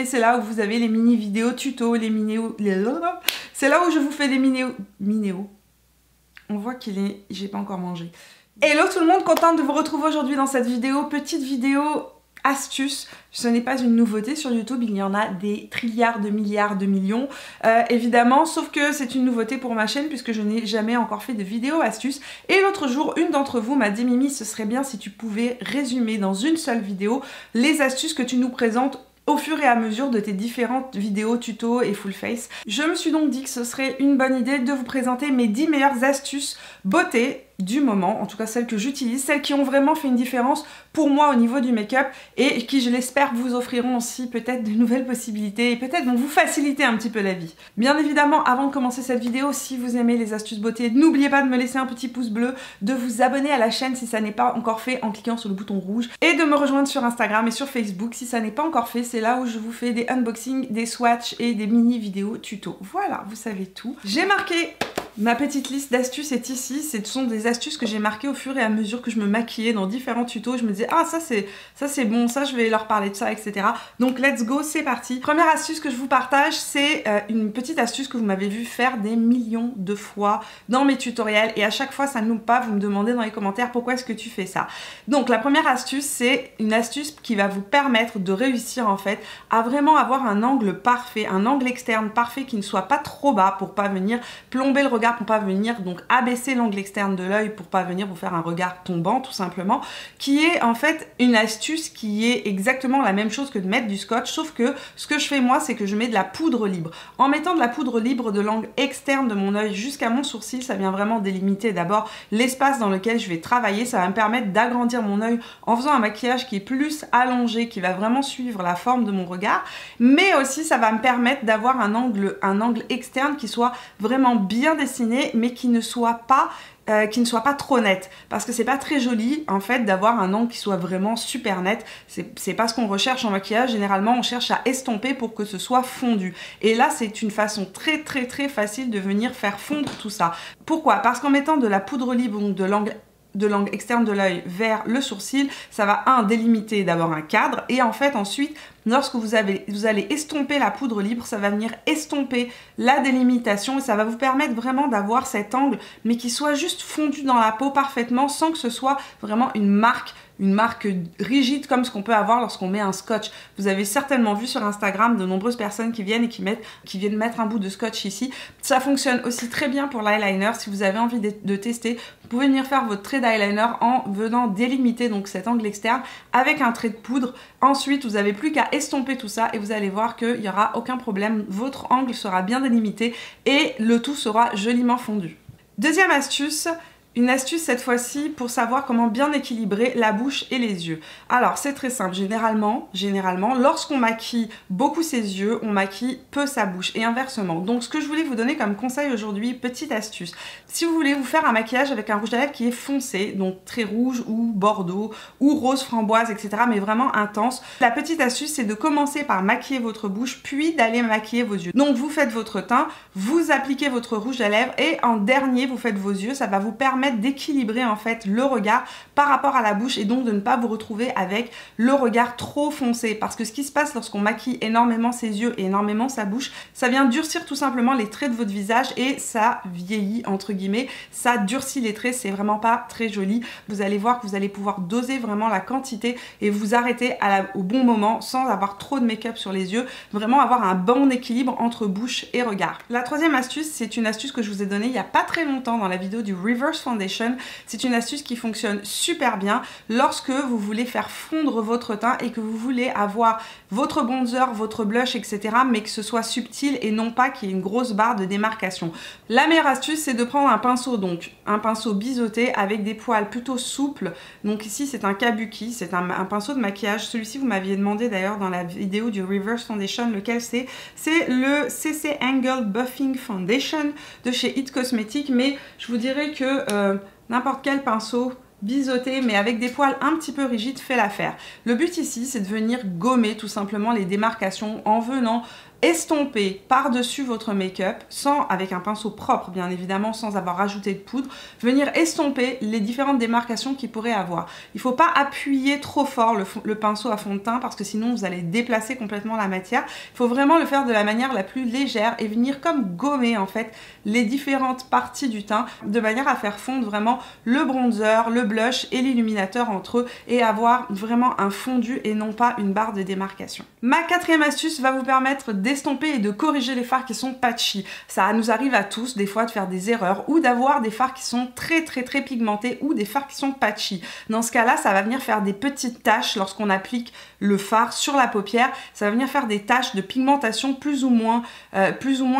Et c'est là où vous avez les mini vidéos tuto, c'est là où je vous fais des minéos. On voit qu'il est... J'ai pas encore mangé. Hello tout le monde, contente de vous retrouver aujourd'hui dans cette vidéo. Petite vidéo astuce. Ce n'est pas une nouveauté sur YouTube, il y en a des trilliards de milliards de millions évidemment, sauf que c'est une nouveauté pour ma chaîne puisque je n'ai jamais encore fait de vidéo astuce. Et l'autre jour, une d'entre vous m'a dit: Mimi, ce serait bien si tu pouvais résumer dans une seule vidéo les astuces que tu nous présentes au fur et à mesure de tes différentes vidéos, tutos et full face. Je me suis donc dit que ce serait une bonne idée de vous présenter mes 10 meilleures astuces beauté du moment, en tout cas celles que j'utilise, celles qui ont vraiment fait une différence pour moi au niveau du make-up et qui, je l'espère, vous offriront aussi peut-être de nouvelles possibilités et peut-être vont vous faciliter un petit peu la vie. Bien évidemment, avant de commencer cette vidéo, si vous aimez les astuces beauté, n'oubliez pas de me laisser un petit pouce bleu, de vous abonner à la chaîne si ça n'est pas encore fait en cliquant sur le bouton rouge et de me rejoindre sur Instagram et sur Facebook si ça n'est pas encore fait. C'est là où je vous fais des unboxings, des swatchs et des mini vidéos tuto. Voilà, vous savez tout. J'ai marqué ma petite liste d'astuces est ici. Ce sont des astuces que j'ai marquées au fur et à mesure que je me maquillais dans différents tutos. Je me disais: ah, ça c'est bon, ça je vais leur parler de ça, etc. Donc let's go, c'est parti. Première astuce que je vous partage, c'est une petite astuce que vous m'avez vu faire des millions de fois dans mes tutoriels et à chaque fois ça ne loupe pas. Vous me demandez dans les commentaires pourquoi est-ce que tu fais ça. Donc la première astuce, c'est une astuce qui va vous permettre de réussir en fait à vraiment avoir un angle parfait, un angle externe parfait qui ne soit pas trop bas pour pas venir plomber le regard, pour pas venir donc abaisser l'angle externe de l'œil, pour pas venir vous faire un regard tombant tout simplement, qui est en fait une astuce qui est exactement la même chose que de mettre du scotch, sauf que ce que je fais moi, c'est que je mets de la poudre libre. En mettant de la poudre libre de l'angle externe de mon œil jusqu'à mon sourcil, ça vient vraiment délimiter d'abord l'espace dans lequel je vais travailler. Ça va me permettre d'agrandir mon œil en faisant un maquillage qui est plus allongé, qui va vraiment suivre la forme de mon regard, mais aussi ça va me permettre d'avoir un angle externe qui soit vraiment bien dessiné, mais qui ne soit pas trop net, parce que c'est pas très joli en fait d'avoir un angle qui soit vraiment super net. C'est pas ce qu'on recherche en maquillage. Généralement on cherche à estomper pour que ce soit fondu, et là c'est une façon très facile de venir faire fondre tout ça. Pourquoi? Parce qu'en mettant de la poudre libre, donc de l'angle externe de l'œil vers le sourcil, ça va délimiter d'abord un cadre, et en fait ensuite lorsque vous allez estomper la poudre libre, ça va venir estomper la délimitation et ça va vous permettre vraiment d'avoir cet angle mais qui soit juste fondu dans la peau parfaitement, sans que ce soit vraiment une marque rigide comme ce qu'on peut avoir lorsqu'on met un scotch. Vous avez certainement vu sur Instagram de nombreuses personnes qui viennent mettre un bout de scotch ici. Ça fonctionne aussi très bien pour l'eyeliner. Si vous avez envie de tester, vous pouvez venir faire votre trait d'eyeliner en venant délimiter donc cet angle externe avec un trait de poudre. Ensuite, vous n'avez plus qu'à estomper tout ça et vous allez voir qu'il n'y aura aucun problème. Votre angle sera bien délimité et le tout sera joliment fondu. Deuxième astuce. Une astuce cette fois-ci pour savoir comment bien équilibrer la bouche et les yeux. Alors c'est très simple, généralement lorsqu'on maquille beaucoup ses yeux, on maquille peu sa bouche et inversement. Donc ce que je voulais vous donner comme conseil aujourd'hui, petite astuce. Si vous voulez vous faire un maquillage avec un rouge à lèvres qui est foncé, donc très rouge ou bordeaux ou rose framboise, etc. mais vraiment intense, la petite astuce c'est de commencer par maquiller votre bouche puis d'aller maquiller vos yeux. Donc vous faites votre teint, vous appliquez votre rouge à lèvres et en dernier vous faites vos yeux. Ça va vous permettre d'équilibrer en fait le regard par rapport à la bouche et donc de ne pas vous retrouver avec le regard trop foncé, parce que ce qui se passe lorsqu'on maquille énormément ses yeux et énormément sa bouche, ça vient durcir tout simplement les traits de votre visage et ça vieillit entre guillemets, ça durcit les traits, c'est vraiment pas très joli. Vous allez voir que vous allez pouvoir doser vraiment la quantité et vous arrêter au bon moment sans avoir trop de make-up sur les yeux, vraiment avoir un bon équilibre entre bouche et regard. La troisième astuce, c'est une astuce que je vous ai donnée il y a pas très longtemps dans la vidéo du Reverse Foundation. C'est une astuce qui fonctionne super bien lorsque vous voulez faire fondre votre teint et que vous voulez avoir votre bronzer, votre blush, etc. mais que ce soit subtil et non pas qu'il y ait une grosse barre de démarcation. La meilleure astuce, c'est de prendre un pinceau, donc un pinceau biseauté avec des poils plutôt souples. Donc ici c'est un kabuki, c'est un pinceau de maquillage. Celui-ci vous m'aviez demandé d'ailleurs dans la vidéo du Reverse Foundation lequel c'est. C'est le CC Angle Buffing Foundation de chez It Cosmetics, mais je vous dirais que n'importe quel pinceau biseauté mais avec des poils un petit peu rigides fait l'affaire. Le but ici c'est de venir gommer tout simplement les démarcations en venant estomper par-dessus votre make-up, avec un pinceau propre bien évidemment, sans avoir rajouté de poudre, venir estomper les différentes démarcations qu'il pourrait avoir. Il ne faut pas appuyer trop fort le pinceau à fond de teint parce que sinon vous allez déplacer complètement la matière. Il faut vraiment le faire de la manière la plus légère et venir comme gommer en fait les différentes parties du teint de manière à faire fondre vraiment le bronzer, le blush et l'illuminateur entre eux et avoir vraiment un fondu et non pas une barre de démarcation. Ma quatrième astuce va vous permettre d'estomper et de corriger les fards qui sont patchy. Ça nous arrive à tous des fois de faire des erreurs ou d'avoir des fards qui sont très pigmentés ou des fards qui sont patchy. Dans ce cas-là, ça va venir faire des petites taches lorsqu'on applique le fard sur la paupière. Ça va venir faire des taches de pigmentation plus ou moins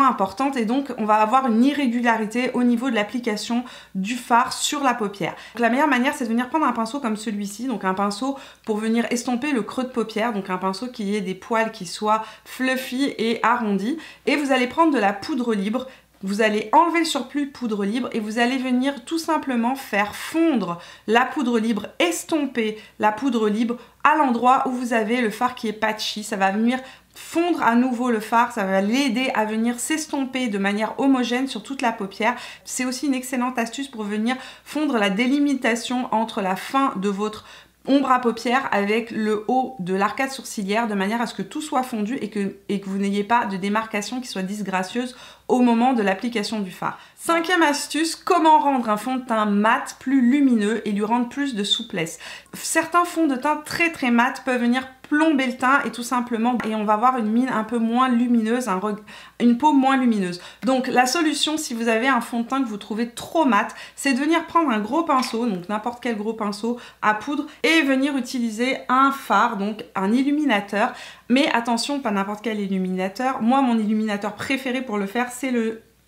importantes et donc on va avoir une irrégularité au niveau de l'application du fard sur la paupière. Donc, la meilleure manière, c'est de venir prendre un pinceau comme celui-ci, donc un pinceau pour venir estomper le creux de paupière, donc un pinceau qui ait des poils qui soient fluffy et arrondis, et vous allez prendre de la poudre libre. Vous allez enlever le surplus de poudre libre et vous allez venir tout simplement faire fondre la poudre libre, estomper la poudre libre à l'endroit où vous avez le fard qui est patchy. Ça va venir fondre à nouveau le fard, ça va l'aider à venir s'estomper de manière homogène sur toute la paupière. C'est aussi une excellente astuce pour venir fondre la délimitation entre la fin de votre ombre à paupières avec le haut de l'arcade sourcilière de manière à ce que tout soit fondu et que vous n'ayez pas de démarcation qui soit disgracieuse au moment de l'application du fard. Cinquième astuce, comment rendre un fond de teint mat plus lumineux et lui rendre plus de souplesse. Certains fonds de teint très mat peuvent venir plomber le teint et tout simplement, et on va avoir une mine un peu moins lumineuse, une peau moins lumineuse. Donc la solution, si vous avez un fond de teint que vous trouvez trop mat, c'est de venir prendre un gros pinceau, donc n'importe quel gros pinceau à poudre, et venir utiliser un fard, donc un illuminateur. Mais attention, pas n'importe quel illuminateur. Moi, mon illuminateur préféré pour le faire, c'est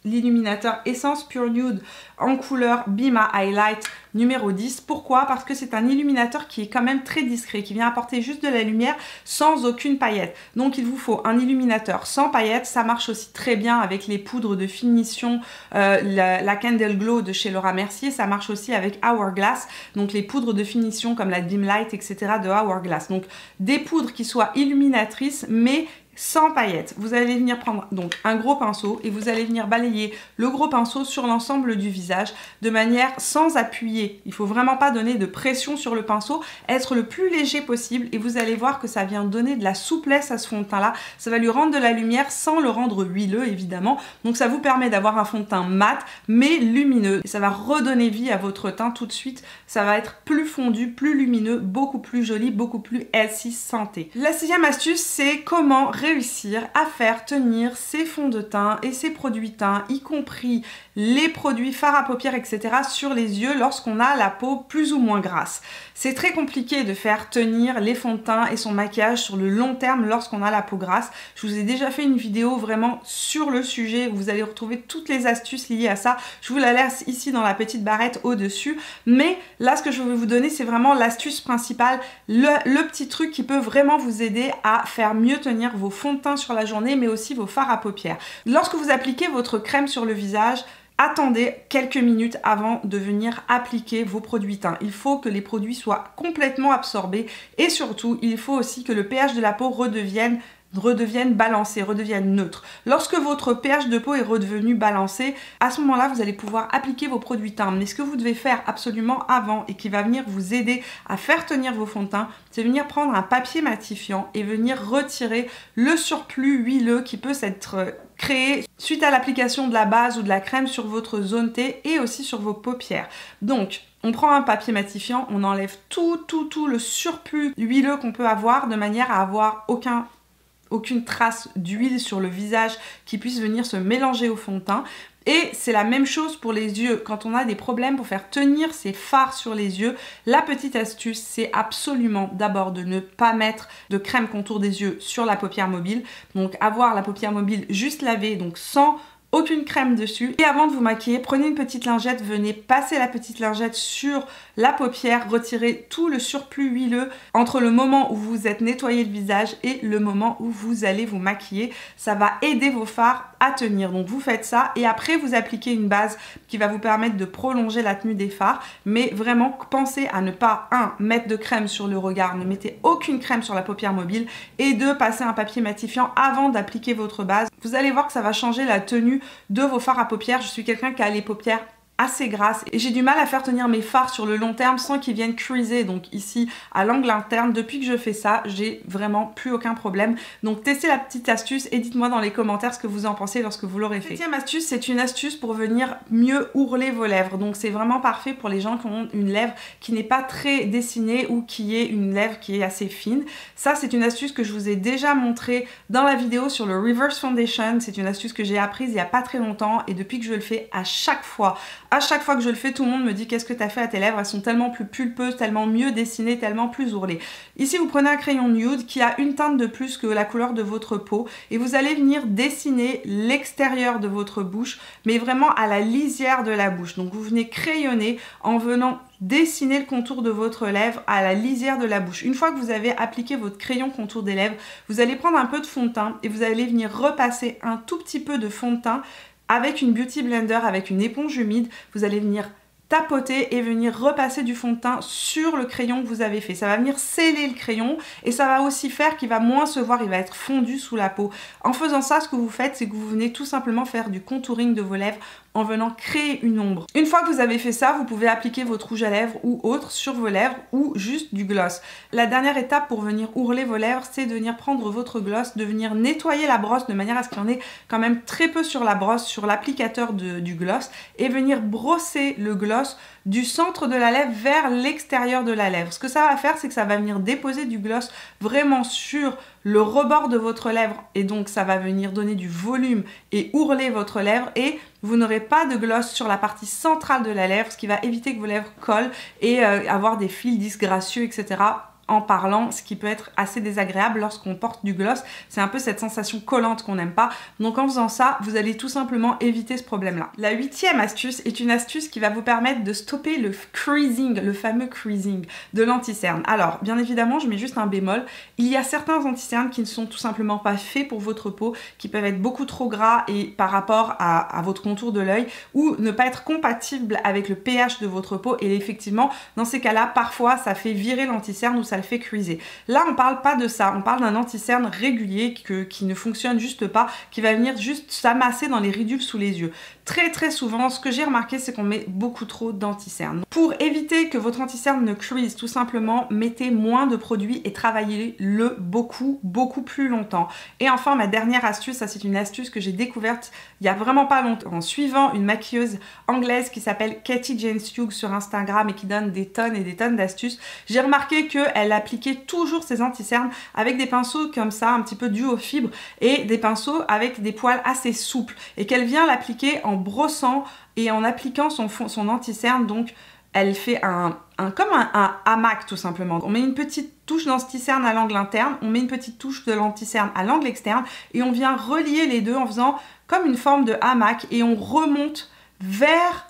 l'illuminateur Essence Pure Nude en couleur Be My Highlight numéro 10. Pourquoi? Parce que c'est un illuminateur qui est quand même très discret, qui vient apporter juste de la lumière sans aucune paillette. Donc il vous faut un illuminateur sans paillettes. Ça marche aussi très bien avec les poudres de finition, la Candle Glow de chez Laura Mercier. Ça marche aussi avec Hourglass, donc les poudres de finition comme la Dim Light, etc. de Hourglass. Donc des poudres qui soient illuminatrices mais sans paillettes. Vous allez venir prendre donc un gros pinceau et vous allez venir balayer le gros pinceau sur l'ensemble du visage de manière sans appuyer. Il ne faut vraiment pas donner de pression sur le pinceau, être le plus léger possible et vous allez voir que ça vient donner de la souplesse à ce fond de teint là. Ça va lui rendre de la lumière sans le rendre huileux évidemment. Donc ça vous permet d'avoir un fond de teint mat mais lumineux. Et ça va redonner vie à votre teint tout de suite. Ça va être plus fondu, plus lumineux, beaucoup plus joli, beaucoup plus healthy santé. La sixième astuce, c'est comment réussir à faire tenir ses fonds de teint et ses produits teint, y compris les produits fards à paupières, etc. sur les yeux lorsqu'on a la peau plus ou moins grasse. C'est très compliqué de faire tenir les fonds de teint et son maquillage sur le long terme lorsqu'on a la peau grasse. Je vous ai déjà fait une vidéo vraiment sur le sujet où vous allez retrouver toutes les astuces liées à ça. Je vous la laisse ici dans la petite barrette au-dessus. Mais là, ce que je vais vous donner, c'est vraiment l'astuce principale, le petit truc qui peut vraiment vous aider à faire mieux tenir vos fonds de teint sur la journée, mais aussi vos fards à paupières. Lorsque vous appliquez votre crème sur le visage, attendez quelques minutes avant de venir appliquer vos produits teints. Il faut que les produits soient complètement absorbés et surtout, il faut aussi que le pH de la peau redevienne balancé, redevienne neutre. Lorsque votre pH de peau est redevenu balancé, à ce moment-là, vous allez pouvoir appliquer vos produits teints. Mais ce que vous devez faire absolument avant et qui va venir vous aider à faire tenir vos fonds de teint, c'est venir prendre un papier matifiant et venir retirer le surplus huileux qui peut s'être créé suite à l'application de la base ou de la crème sur votre zone T et aussi sur vos paupières. Donc, on prend un papier matifiant, on enlève tout le surplus huileux qu'on peut avoir de manière à avoir aucune trace d'huile sur le visage qui puisse venir se mélanger au fond de teint. Et c'est la même chose pour les yeux. Quand on a des problèmes pour faire tenir ses fards sur les yeux, la petite astuce, c'est absolument d'abord de ne pas mettre de crème contour des yeux sur la paupière mobile. Donc avoir la paupière mobile juste lavée, donc sans aucune crème dessus. Et avant de vous maquiller, prenez une petite lingette, venez passer la petite lingette sur la paupière, retirez tout le surplus huileux entre le moment où vous êtes nettoyé le visage et le moment où vous allez vous maquiller. Ça va aider vos fards à tenir. Donc vous faites ça et après vous appliquez une base qui va vous permettre de prolonger la tenue des fards. Mais vraiment pensez à ne pas mettre de crème sur le regard, ne mettez aucune crème sur la paupière mobile, et 2, passer un papier matifiant avant d'appliquer votre base. Vous allez voir que ça va changer la tenue de vos fards à paupières. Je suis quelqu'un qui a les paupières assez grasse et j'ai du mal à faire tenir mes fards sur le long terme sans qu'ils viennent creaser. Donc ici à l'angle interne, depuis que je fais ça, j'ai vraiment plus aucun problème. Donc testez la petite astuce et dites-moi dans les commentaires ce que vous en pensez lorsque vous l'aurez fait. 7e astuce, c'est une astuce pour venir mieux ourler vos lèvres. Donc c'est vraiment parfait pour les gens qui ont une lèvre qui n'est pas très dessinée ou qui est une lèvre qui est assez fine. Ça, c'est une astuce que je vous ai déjà montré dans la vidéo sur le Reverse Foundation. C'est une astuce que j'ai apprise il y a pas très longtemps et depuis que je le fais, à chaque fois que je le fais, tout le monde me dit qu'est-ce que tu as fait à tes lèvres, elles sont tellement plus pulpeuses, tellement mieux dessinées, tellement plus ourlées. Ici vous prenez un crayon nude qui a une teinte de plus que la couleur de votre peau et vous allez venir dessiner l'extérieur de votre bouche, mais vraiment à la lisière de la bouche. Donc vous venez crayonner en venant dessiner le contour de votre lèvre à la lisière de la bouche. Une fois que vous avez appliqué votre crayon contour des lèvres, vous allez prendre un peu de fond de teint et vous allez venir repasser un tout petit peu de fond de teint avec une beauty blender, avec une éponge humide. Vous allez venir tapoter et venir repasser du fond de teint sur le crayon que vous avez fait. Ça va venir sceller le crayon et ça va aussi faire qu'il va moins se voir, il va être fondu sous la peau. En faisant ça, ce que vous faites, c'est que vous venez tout simplement faire du contouring de vos lèvres en venant créer une ombre. Une fois que vous avez fait ça, vous pouvez appliquer votre rouge à lèvres ou autre sur vos lèvres ou juste du gloss. La dernière étape pour venir ourler vos lèvres, c'est de venir prendre votre gloss, de venir nettoyer la brosse de manière à ce qu'il y en ait quand même très peu sur la brosse, sur l'applicateur du gloss, et venir brosser le gloss du centre de la lèvre vers l'extérieur de la lèvre. Ce que ça va faire, c'est que ça va venir déposer du gloss vraiment sur le rebord de votre lèvre et donc ça va venir donner du volume et ourler votre lèvre et vous n'aurez pas de gloss sur la partie centrale de la lèvre, ce qui va éviter que vos lèvres collent et avoir des fils disgracieux, etc. en parlant, ce qui peut être assez désagréable lorsqu'on porte du gloss. C'est un peu cette sensation collante qu'on n'aime pas. Donc en faisant ça, vous allez tout simplement éviter ce problème-là. La 8e astuce est une astuce qui va vous permettre de stopper le creasing, le fameux creasing de l'anti-cerne. Alors, bien évidemment, je mets juste un bémol. Il y a certains anti-cernes qui ne sont tout simplement pas faits pour votre peau, qui peuvent être beaucoup trop gras et par rapport à votre contour de l'œil, ou ne pas être compatibles avec le pH de votre peau. Et effectivement, dans ces cas-là, parfois, ça fait virer l'anti-cerne ou ça le fait creaser. Là, on parle pas de ça, on parle d'un anti-cerne régulier qui ne fonctionne juste pas, qui va venir juste s'amasser dans les ridules sous les yeux. Très souvent, ce que j'ai remarqué, c'est qu'on met beaucoup trop d'anti-cerne. Pour éviter que votre anti-cerne ne crease, tout simplement, mettez moins de produits et travaillez-le beaucoup plus longtemps. Et enfin, ma dernière astuce, ça c'est une astuce que j'ai découverte il y a vraiment pas longtemps en suivant une maquilleuse anglaise qui s'appelle Katie Jane Hughes sur Instagram et qui donne des tonnes et des tonnes d'astuces. J'ai remarqué qu'elle appliquait toujours ses anti-cernes avec des pinceaux comme ça, un petit peu dus aux fibres et des pinceaux avec des poils assez souples et qu'elle vient l'appliquer en brossant et en appliquant son anti-cerne. Donc elle fait comme un hamac tout simplement. On met une petite touche d'anti-cerne à l'angle interne, on met une petite touche de l'anti-cerne à l'angle externe et on vient relier les deux en faisant comme une forme de hamac et on remonte vers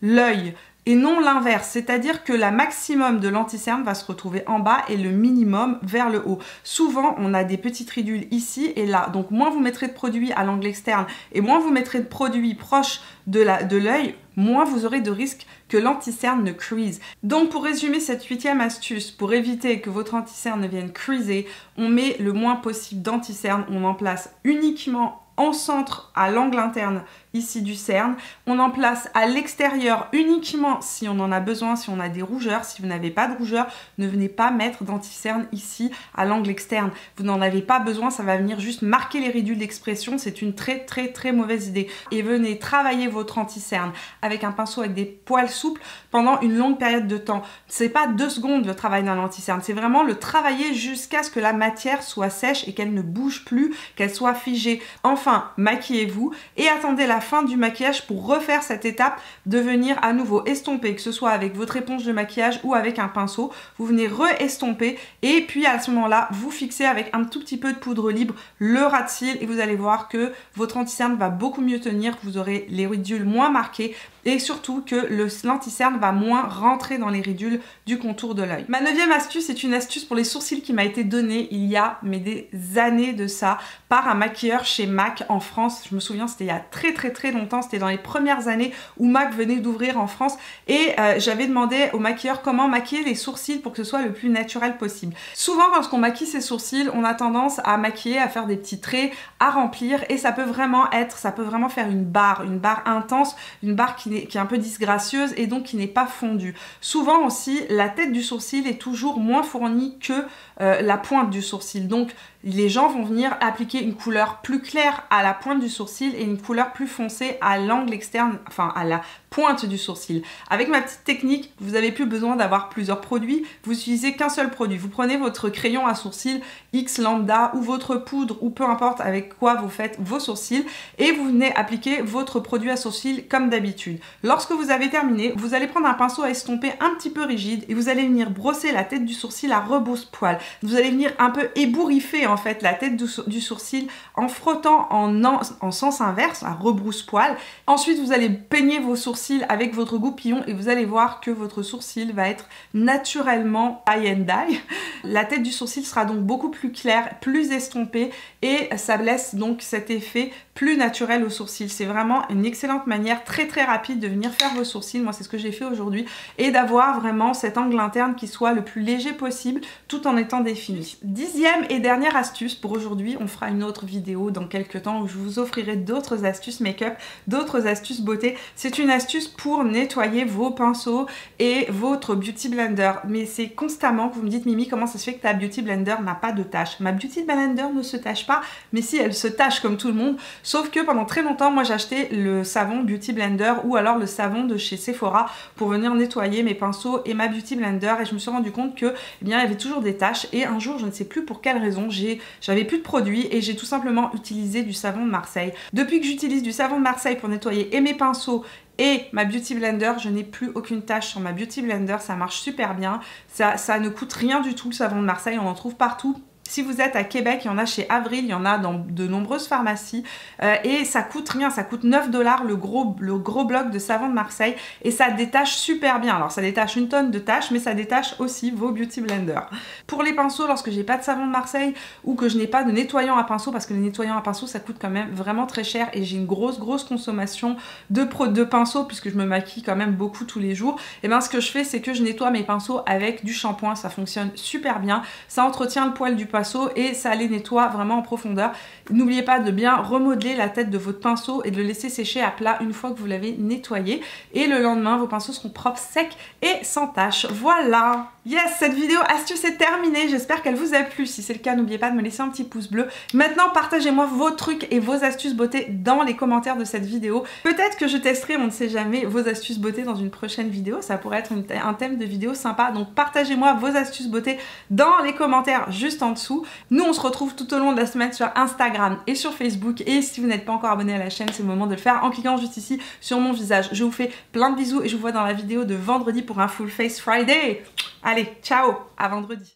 l'œil. Et non l'inverse, c'est-à-dire que la maximum de l'anti-cerne va se retrouver en bas et le minimum vers le haut. Souvent, on a des petites ridules ici et là, donc moins vous mettrez de produit à l'angle externe et moins vous mettrez de produit proche de l'œil, moins vous aurez de risque que l'anti-cerne ne crease. Donc pour résumer cette 8e astuce, pour éviter que votre anti-cerne ne vienne creaser, on met le moins possible d'anti-cerne, on en place uniquement en centre à l'angle interne ici du cerne, on en place à l'extérieur uniquement si on en a besoin, si on a des rougeurs. Si vous n'avez pas de rougeurs, ne venez pas mettre d'anti-cerne ici à l'angle externe, vous n'en avez pas besoin, ça va venir juste marquer les ridules d'expression, c'est une très mauvaise idée. Et venez travailler votre anti-cerne avec un pinceau avec des poils souples pendant une longue période de temps. C'est pas 2 secondes le travail d'un anti-cerne, c'est vraiment le travailler jusqu'à ce que la matière soit sèche et qu'elle ne bouge plus, qu'elle soit figée. Enfin, maquillez-vous et attendez la fin du maquillage pour refaire cette étape de venir à nouveau estomper, que ce soit avec votre éponge de maquillage ou avec un pinceau. Vous venez re-estomper et puis à ce moment-là, vous fixez avec un tout petit peu de poudre libre le ras de cils et vous allez voir que votre anti-cerne va beaucoup mieux tenir, que vous aurez les ridules moins marquées et surtout que l'anti-cerne va moins rentrer dans les ridules du contour de l'œil. Ma 9e astuce est une astuce pour les sourcils qui m'a été donnée il y a des années de ça par un maquilleur chez MAC en France. Je me souviens, c'était il y a très longtemps, c'était dans les premières années où MAC venait d'ouvrir en France et j'avais demandé au maquilleur comment maquiller les sourcils pour que ce soit le plus naturel possible. Souvent lorsqu'on maquille ses sourcils, on a tendance à maquiller, à faire des petits traits, à remplir et ça peut vraiment faire une barre intense, une barre qui est un peu disgracieuse et donc qui n'est pas fondue. Souvent aussi, la tête du sourcil est toujours moins fournie que la pointe du sourcil. Donc les gens vont venir appliquer une couleur plus claire à la pointe du sourcil et une couleur plus foncée à l'angle externe, enfin à la pointe du sourcil. Avec ma petite technique, vous n'avez plus besoin d'avoir plusieurs produits, vous utilisez qu'un seul produit. Vous prenez votre crayon à sourcils X lambda ou votre poudre ou peu importe avec quoi vous faites vos sourcils et vous venez appliquer votre produit à sourcils comme d'habitude. Lorsque vous avez terminé, vous allez prendre un pinceau à estomper un petit peu rigide et vous allez venir brosser la tête du sourcil à rebrousse-poil. Vous allez venir un peu ébouriffer en fait la tête du sourcil en frottant en sens inverse, à rebrousse-poil. Ensuite, vous allez peigner vos sourcils avec votre goupillon et vous allez voir que votre sourcil va être naturellement eye and die. La tête du sourcil sera donc beaucoup plus claire, plus estompée et ça laisse donc cet effet plus naturel au sourcil. C'est vraiment une excellente manière très rapide de venir faire vos sourcils. Moi, c'est ce que j'ai fait aujourd'hui et d'avoir vraiment cet angle interne qui soit le plus léger possible tout en étant défini. 10e et dernière astuce pour aujourd'hui. On fera une autre vidéo dans quelques temps où je vous offrirai d'autres astuces make-up, d'autres astuces beauté. C'est une astuce pour nettoyer vos pinceaux et votre beauty blender. Mais c'est constamment que vous me dites Mimi, comment ça se fait que ta beauty blender n'a pas de tache? Ma beauty blender ne se tache pas, mais si, elle se tache comme tout le monde. Sauf que pendant très longtemps, moi j'achetais le savon Beauty Blender ou alors le savon de chez Sephora pour venir nettoyer mes pinceaux et ma Beauty Blender et je me suis rendu compte que eh bien, il y avait toujours des taches et un jour, je ne sais plus pour quelle raison, j'avais plus de produits et j'ai tout simplement utilisé du savon de Marseille. Depuis que j'utilise du savon de Marseille pour nettoyer et mes pinceaux et ma Beauty Blender, je n'ai plus aucune tache sur ma Beauty Blender, ça marche super bien, ça ne coûte rien du tout le savon de Marseille, on en trouve partout. Si vous êtes à Québec, il y en a chez Avril, il y en a dans de nombreuses pharmacies et ça coûte rien, ça coûte 9 $, le gros bloc de savon de Marseille et ça détache super bien. Alors ça détache une tonne de taches mais ça détache aussi vos beauty blenders. Pour les pinceaux, lorsque j'ai pas de savon de Marseille ou que je n'ai pas de nettoyant à pinceau, parce que les nettoyants à pinceau ça coûte quand même vraiment très cher et j'ai une grosse consommation de pinceaux puisque je me maquille quand même beaucoup tous les jours, et bien ce que je fais c'est que je nettoie mes pinceaux avec du shampoing, ça fonctionne super bien, ça entretient le poil du pinceau et ça les nettoie vraiment en profondeur. N'oubliez pas de bien remodeler la tête de votre pinceau et de le laisser sécher à plat une fois que vous l'avez nettoyé et le lendemain vos pinceaux seront propres, secs et sans tache. Voilà! Yes, cette vidéo astuce est terminée, j'espère qu'elle vous a plu. Si c'est le cas, n'oubliez pas de me laisser un petit pouce bleu. Maintenant, partagez-moi vos trucs et vos astuces beauté dans les commentaires de cette vidéo. Peut-être que je testerai, on ne sait jamais, vos astuces beauté dans une prochaine vidéo. Ça pourrait être un thème de vidéo sympa. Donc partagez-moi vos astuces beauté dans les commentaires juste en dessous. Nous, on se retrouve tout au long de la semaine sur Instagram et sur Facebook. Et si vous n'êtes pas encore abonné à la chaîne, c'est le moment de le faire en cliquant juste ici sur mon visage. Je vous fais plein de bisous et je vous vois dans la vidéo de vendredi pour un Full Face Friday. Allez, ciao, à vendredi.